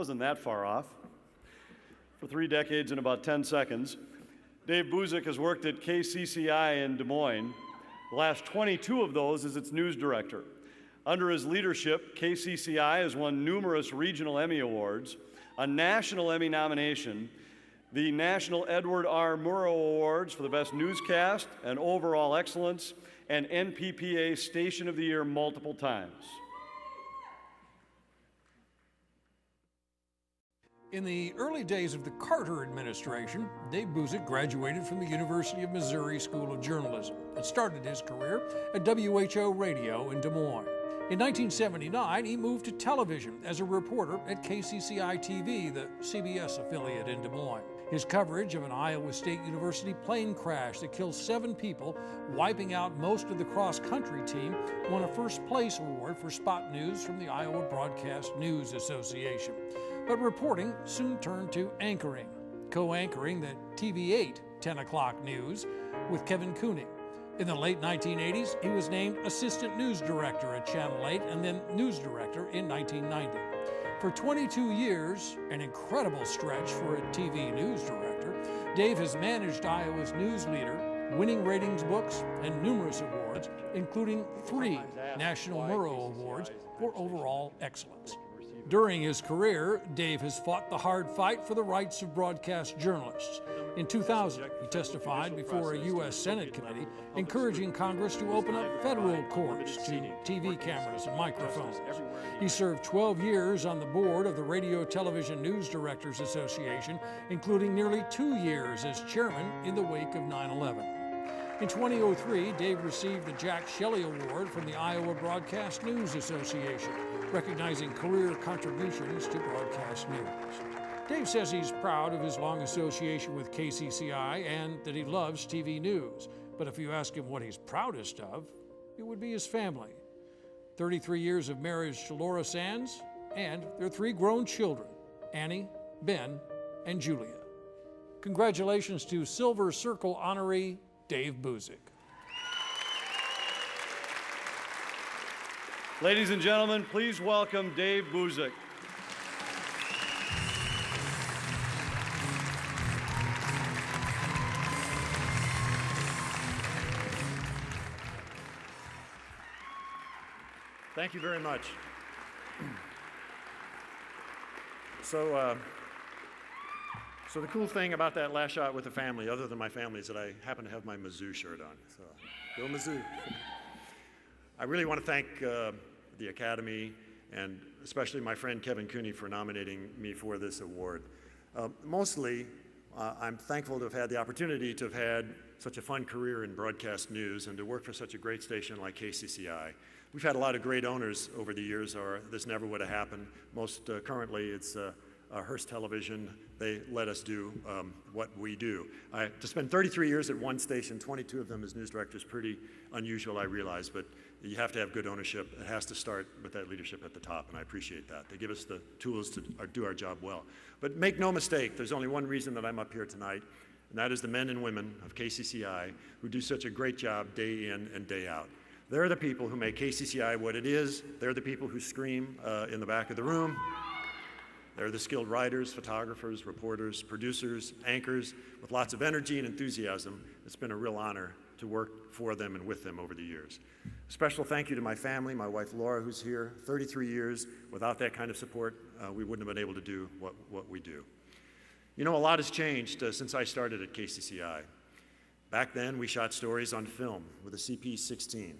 wasn't that far off. For 3 decades and about 10 seconds, Dave Busiek has worked at KCCI in Des Moines. The last 22 of those as its news director. Under his leadership, KCCI has won numerous regional Emmy Awards, a national Emmy nomination, the National Edward R. Murrow Awards for the Best Newscast and Overall Excellence, and NPPA Station of the Year multiple times. In the early days of the Carter administration, Dave Busiek graduated from the University of Missouri School of Journalism and started his career at WHO Radio in Des Moines. In 1979, he moved to television as a reporter at KCCI-TV, the CBS affiliate in Des Moines. His coverage of an Iowa State University plane crash that killed 7 people, wiping out most of the cross-country team, won a first-place award for spot news from the Iowa Broadcast News Association. But reporting soon turned to anchoring, co-anchoring the TV8 10 o'clock news with Kevin Cooney. In the late 1980s, he was named Assistant News Director at Channel 8 and then News Director in 1990. For 22 years, an incredible stretch for a TV news director, Dave has managed Iowa's news leader, winning ratings books, and numerous awards, including 3 National Murrow Awards for overall excellence. During his career, Dave has fought the hard fight for the rights of broadcast journalists. In 2000, he testified before a U.S. Senate committee encouraging Congress to open up federal courts to TV cameras and microphones. He served 12 years on the board of the Radio Television News Directors Association, including nearly 2 years as chairman in the wake of 9/11. In 2003, Dave received the Jack Shelley Award from the Iowa Broadcast News Association, recognizing career contributions to broadcast news. Dave says he's proud of his long association with KCCI and that he loves TV news. But if you ask him what he's proudest of, it would be his family. 33 years of marriage to Laura Sands and their 3 grown children, Annie, Ben, and Julia. Congratulations to Silver Circle honoree Dave Busiek. Ladies and gentlemen, please welcome Dave Busiek. Thank you very much. So the cool thing about that last shot with the family, other than my family, is that I happen to have my Mizzou shirt on. So, go Mizzou. I really want to thank the Academy and especially my friend Kevin Cooney for nominating me for this award. Mostly, I'm thankful to have had the opportunity to have had such a fun career in broadcast news and to work for such a great station like KCCI. We've had a lot of great owners over the years, or this never would have happened. Most currently, it's Hearst Television. They let us do what we do. To spend 33 years at one station, 22 of them as news director, is pretty unusual, I realize, but you have to have good ownership. It has to start with that leadership at the top, and I appreciate that. They give us the tools to do our job well. But make no mistake, there's only one reason that I'm up here tonight, and that is the men and women of KCCI who do such a great job day in and day out. They're the people who make KCCI what it is. They're the people who scream in the back of the room. They're the skilled writers, photographers, reporters, producers, anchors with lots of energy and enthusiasm. It's been a real honor to work for them and with them over the years. A special thank you to my family, my wife Laura, who's here. 33 years. Without that kind of support, we wouldn't have been able to do what we do. You know, a lot has changed since I started at KCCI. Back then, we shot stories on film with a CP16.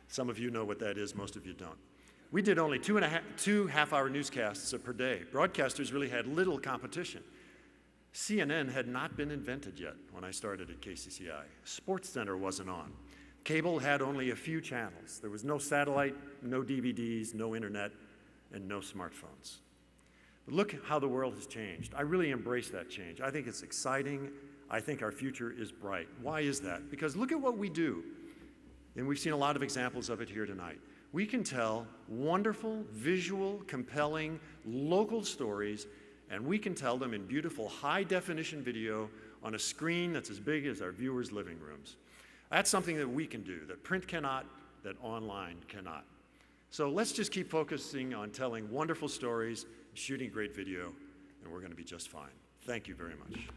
Some of you know what that is, most of you don't. We did only two half-hour newscasts per day. Broadcasters really had little competition. CNN had not been invented yet when I started at KCCI. SportsCenter wasn't on. Cable had only a few channels. There was no satellite, no DVDs, no internet, and no smartphones. But look how the world has changed. I really embrace that change. I think it's exciting. I think our future is bright. Why is that? Because look at what we do. And we've seen a lot of examples of it here tonight. We can tell wonderful, visual, compelling, local stories, and we can tell them in beautiful high-definition video on a screen that's as big as our viewers' living rooms. That's something that we can do, that print cannot, that online cannot. So let's just keep focusing on telling wonderful stories, shooting great video, and we're going to be just fine. Thank you very much.